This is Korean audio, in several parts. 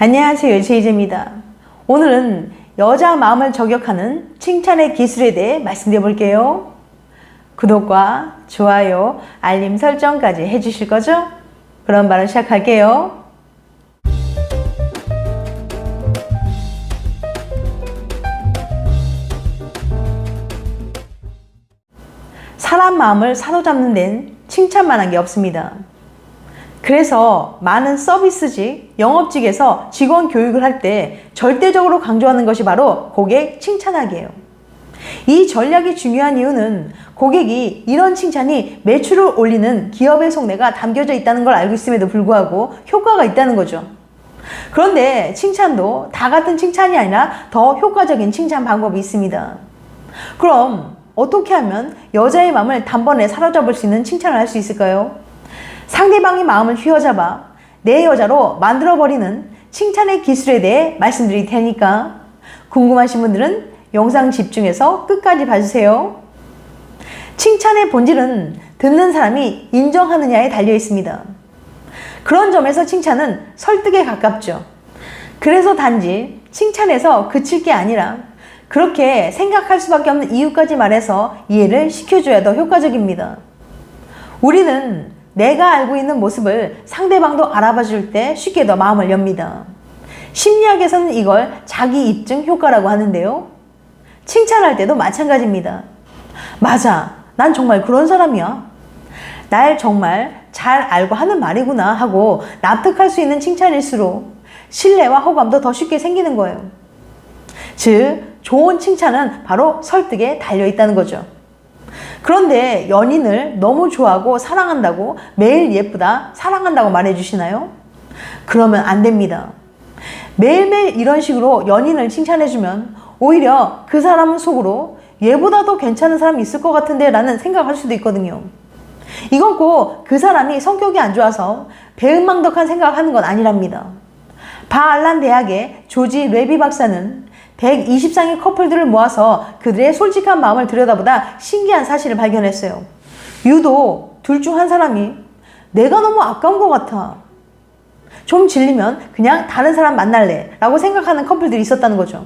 안녕하세요, 제이제입니다. 오늘은 여자 마음을 저격하는 칭찬의 기술에 대해 말씀드려 볼게요. 구독과 좋아요, 알림 설정까지 해주실 거죠? 그럼 바로 시작할게요. 사람 마음을 사로잡는 데는 칭찬만한 게 없습니다. 그래서 많은 서비스직, 영업직에서 직원 교육을 할 때 절대적으로 강조하는 것이 바로 고객 칭찬하기예요. 이 전략이 중요한 이유는 고객이 이런 칭찬이 매출을 올리는 기업의 속내가 담겨져 있다는 걸 알고 있음에도 불구하고 효과가 있다는 거죠. 그런데 칭찬도 다 같은 칭찬이 아니라 더 효과적인 칭찬 방법이 있습니다. 그럼 어떻게 하면 여자의 마음을 단번에 사로잡을 수 있는 칭찬을 할 수 있을까요? 상대방의 마음을 휘어잡아 내 여자로 만들어버리는 칭찬의 기술에 대해 말씀드릴 테니까 궁금하신 분들은 영상 집중해서 끝까지 봐주세요. 칭찬의 본질은 듣는 사람이 인정하느냐에 달려 있습니다. 그런 점에서 칭찬은 설득에 가깝죠. 그래서 단지 칭찬에서 그칠 게 아니라 그렇게 생각할 수밖에 없는 이유까지 말해서 이해를 시켜줘야 더 효과적입니다. 우리는 내가 알고 있는 모습을 상대방도 알아봐 줄 때 쉽게 더 마음을 엽니다. 심리학에서는 이걸 자기 입증 효과라고 하는데요. 칭찬할 때도 마찬가지입니다. 맞아, 난 정말 그런 사람이야. 날 정말 잘 알고 하는 말이구나 하고 납득할 수 있는 칭찬일수록 신뢰와 호감도 더 쉽게 생기는 거예요. 즉, 좋은 칭찬은 바로 설득에 달려 있다는 거죠. 그런데 연인을 너무 좋아하고 사랑한다고 매일 예쁘다, 사랑한다고 말해주시나요? 그러면 안 됩니다. 매일매일 이런 식으로 연인을 칭찬해주면 오히려 그 사람은 속으로 얘보다 더 괜찮은 사람이 있을 것 같은데 라는 생각할 수도 있거든요. 이건 꼭 그 사람이 성격이 안 좋아서 배은망덕한 생각을 하는 건 아니랍니다. 바알란 대학의 조지 레비 박사는 120쌍의 커플들을 모아서 그들의 솔직한 마음을 들여다보다 신기한 사실을 발견했어요. 유독 둘 중 한 사람이 내가 너무 아까운 것 같아, 좀 질리면 그냥 다른 사람 만날래 라고 생각하는 커플들이 있었다는 거죠.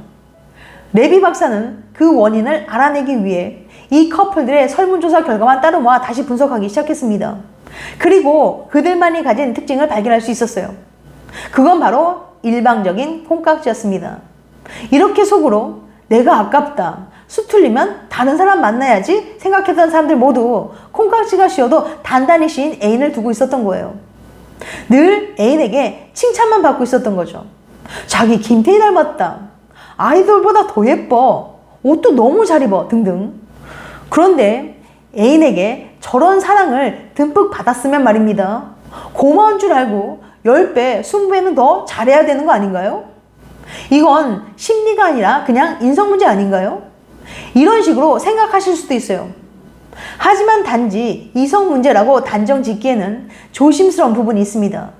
레비 박사는 그 원인을 알아내기 위해 이 커플들의 설문조사 결과만 따로 모아 다시 분석하기 시작했습니다. 그리고 그들만이 가진 특징을 발견할 수 있었어요. 그건 바로 일방적인 콩깍지였습니다. 이렇게 속으로 내가 아깝다, 수틀리면 다른 사람 만나야지 생각했던 사람들 모두 콩깍지가 씌어도 단단히 씌인 애인을 두고 있었던 거예요. 늘 애인에게 칭찬만 받고 있었던 거죠. 자기 김태희 닮았다, 아이돌보다 더 예뻐, 옷도 너무 잘 입어 등등. 그런데 애인에게 저런 사랑을 듬뿍 받았으면 말입니다, 고마운 줄 알고 10배, 20배는 더 잘해야 되는 거 아닌가요? 이건 심리가 아니라 그냥 인성 문제 아닌가요? 이런 식으로 생각하실 수도 있어요. 하지만 단지 이성 문제라고 단정 짓기에는 조심스러운 부분이 있습니다.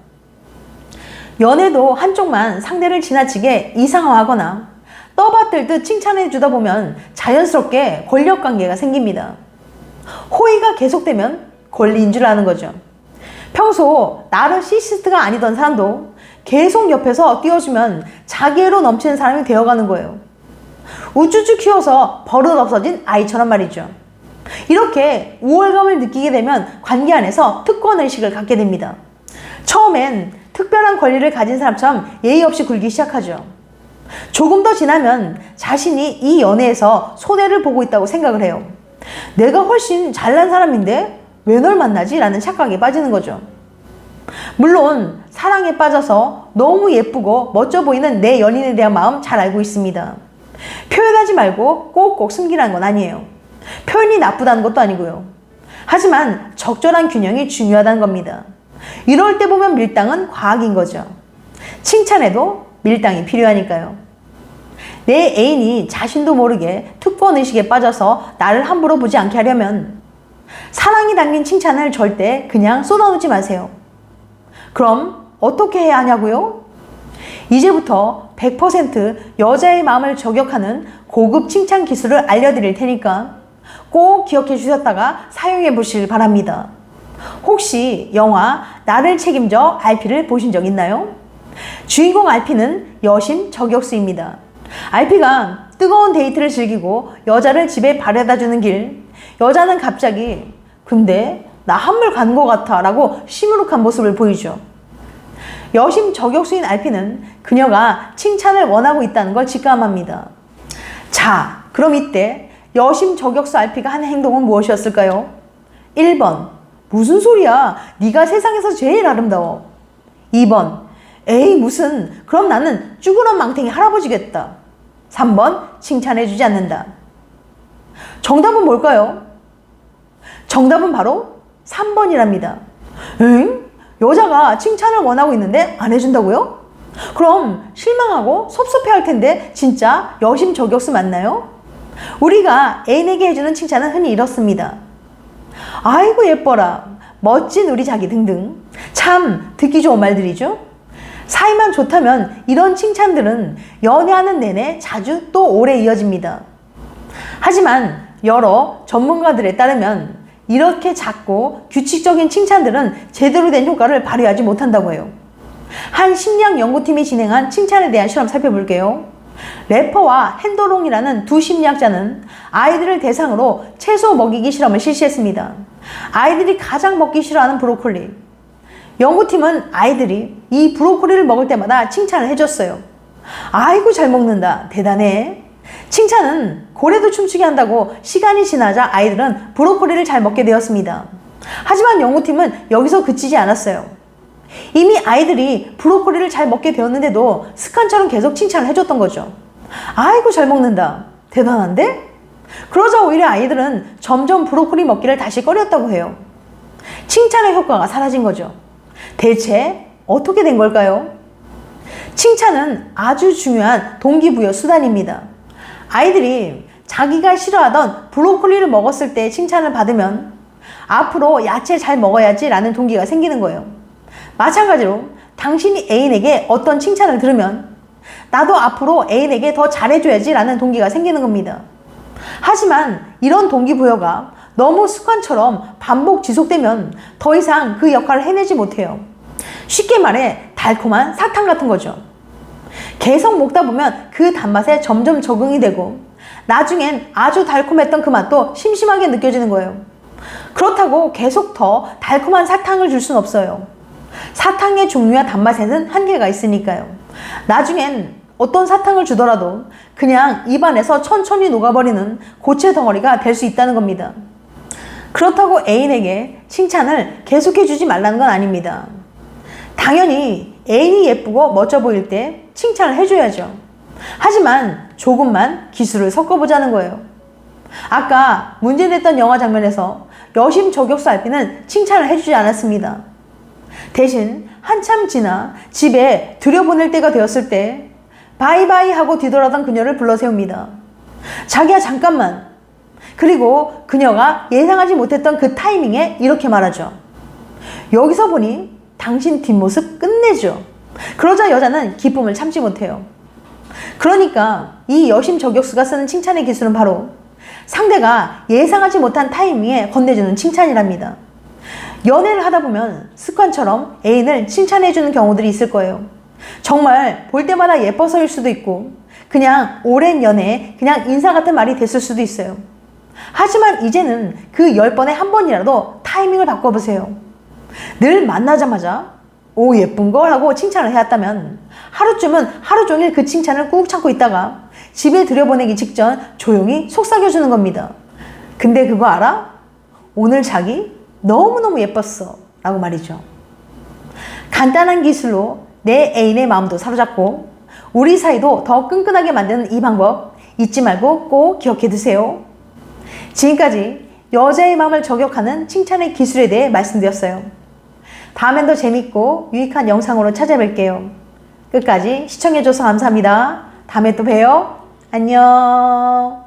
연애도 한쪽만 상대를 지나치게 이상화하거나 떠받들듯 칭찬해 주다 보면 자연스럽게 권력관계가 생깁니다. 호의가 계속되면 권리인 줄 아는 거죠. 평소 나르시시스트가 아니던 사람도 계속 옆에서 띄워주면 자기애로 넘치는 사람이 되어가는 거예요. 우쭈쭈 키워서 버릇 없어진 아이처럼 말이죠. 이렇게 우월감을 느끼게 되면 관계 안에서 특권의식을 갖게 됩니다. 처음엔 특별한 권리를 가진 사람처럼 예의 없이 굴기 시작하죠. 조금 더 지나면 자신이 이 연애에서 손해를 보고 있다고 생각을 해요. 내가 훨씬 잘난 사람인데 왜 널 만나지? 라는 착각에 빠지는 거죠. 물론 사랑에 빠져서 너무 예쁘고 멋져 보이는 내 연인에 대한 마음 잘 알고 있습니다. 표현하지 말고 꼭꼭 숨기라는 건 아니에요. 표현이 나쁘다는 것도 아니고요. 하지만 적절한 균형이 중요하다는 겁니다. 이럴 때 보면 밀당은 과학인 거죠. 칭찬에도 밀당이 필요하니까요. 내 애인이 자신도 모르게 특권의식에 빠져서 나를 함부로 보지 않게 하려면 사랑이 담긴 칭찬을 절대 그냥 쏟아놓지 마세요. 그럼 어떻게 해야 하냐고요? 이제부터 100% 여자의 마음을 저격하는 고급 칭찬 기술을 알려드릴 테니까 꼭 기억해 주셨다가 사용해 보시길 바랍니다. 혹시 영화 나를 책임져 RP를 보신 적 있나요? 주인공 RP는 여심 저격수입니다. RP가 뜨거운 데이트를 즐기고 여자를 집에 바래다주는 길, 여자는 갑자기 근데 나 한물 간 것 같아 라고 시무룩한 모습을 보이죠. 여심 저격수인 RP는 그녀가 칭찬을 원하고 있다는 걸 직감합니다. 자, 그럼 이때 여심 저격수 RP가 한 행동은 무엇이었을까요? 1번, 무슨 소리야? 네가 세상에서 제일 아름다워. 2번, 에이 무슨, 그럼 나는 쭈그런 망탱이 할아버지겠다. 3번, 칭찬해주지 않는다. 정답은 뭘까요? 정답은 바로 3번이랍니다. 응? 여자가 칭찬을 원하고 있는데 안 해준다고요? 그럼 실망하고 섭섭해할 텐데 진짜 여심 저격수 맞나요? 우리가 애인에게 해주는 칭찬은 흔히 이렇습니다. 아이고 예뻐라, 멋진 우리 자기 등등. 참 듣기 좋은 말들이죠. 사이만 좋다면 이런 칭찬들은 연애하는 내내 자주 또 오래 이어집니다. 하지만 여러 전문가들에 따르면 이렇게 작고 규칙적인 칭찬들은 제대로 된 효과를 발휘하지 못한다고 해요. 한 심리학 연구팀이 진행한 칭찬에 대한 실험 살펴볼게요. 래퍼와 핸더롱이라는 두 심리학자는 아이들을 대상으로 채소 먹이기 실험을 실시했습니다. 아이들이 가장 먹기 싫어하는 브로콜리. 연구팀은 아이들이 이 브로콜리를 먹을 때마다 칭찬을 해줬어요. 아이고 잘 먹는다, 대단해. 칭찬은 고래도 춤추게 한다고 시간이 지나자 아이들은 브로콜리를 잘 먹게 되었습니다. 하지만 연구팀은 여기서 그치지 않았어요. 이미 아이들이 브로콜리를 잘 먹게 되었는데도 습관처럼 계속 칭찬을 해줬던 거죠. 아이고 잘 먹는다, 대단한데? 그러자 오히려 아이들은 점점 브로콜리 먹기를 다시 꺼렸다고 해요. 칭찬의 효과가 사라진 거죠. 대체 어떻게 된 걸까요? 칭찬은 아주 중요한 동기부여 수단입니다. 아이들이 자기가 싫어하던 브로콜리를 먹었을 때 칭찬을 받으면 앞으로 야채 잘 먹어야지 라는 동기가 생기는 거예요. 마찬가지로 당신이 애인에게 어떤 칭찬을 들으면 나도 앞으로 애인에게 더 잘해줘야지 라는 동기가 생기는 겁니다. 하지만 이런 동기부여가 너무 습관처럼 반복 지속되면 더 이상 그 역할을 해내지 못해요. 쉽게 말해 달콤한 사탕 같은 거죠. 계속 먹다 보면 그 단맛에 점점 적응이 되고 나중엔 아주 달콤했던 그 맛도 심심하게 느껴지는 거예요. 그렇다고 계속 더 달콤한 사탕을 줄 순 없어요. 사탕의 종류와 단맛에는 한계가 있으니까요. 나중엔 어떤 사탕을 주더라도 그냥 입안에서 천천히 녹아버리는 고체 덩어리가 될 수 있다는 겁니다. 그렇다고 애인에게 칭찬을 계속해주지 말라는 건 아닙니다. 당연히 애인이 예쁘고 멋져 보일 때 칭찬을 해줘야죠. 하지만 조금만 기술을 섞어보자는 거예요. 아까 문제됐던 영화 장면에서 여심 저격수 RP는 칭찬을 해주지 않았습니다. 대신 한참 지나 집에 들여보낼 때가 되었을 때 바이바이 하고 뒤돌아던 그녀를 불러세웁니다. 자기야 잠깐만. 그리고 그녀가 예상하지 못했던 그 타이밍에 이렇게 말하죠. 여기서 보니 당신 뒷모습 끝내죠. 그러자 여자는 기쁨을 참지 못해요. 그러니까 이 여심 저격수가 쓰는 칭찬의 기술은 바로 상대가 예상하지 못한 타이밍에 건네주는 칭찬이랍니다. 연애를 하다 보면 습관처럼 애인을 칭찬해주는 경우들이 있을 거예요. 정말 볼 때마다 예뻐서일 수도 있고 그냥 오랜 연애에 그냥 인사 같은 말이 됐을 수도 있어요. 하지만 이제는 그 10번에 한 번이라도 타이밍을 바꿔보세요. 늘 만나자마자 오 예쁜걸 하고 칭찬을 해왔다면 하루쯤은 하루 종일 그 칭찬을 꾹 참고 있다가 집에 들여보내기 직전 조용히 속삭여주는 겁니다. 근데 그거 알아? 오늘 자기 너무너무 예뻤어 라고 말이죠. 간단한 기술로 내 애인의 마음도 사로잡고 우리 사이도 더 끈끈하게 만드는 이 방법 잊지 말고 꼭 기억해 두세요. 지금까지 여자의 마음을 저격하는 칭찬의 기술에 대해 말씀드렸어요. 다음엔 더 재밌고 유익한 영상으로 찾아뵐게요. 끝까지 시청해줘서 감사합니다. 다음에 또 봬요. 안녕.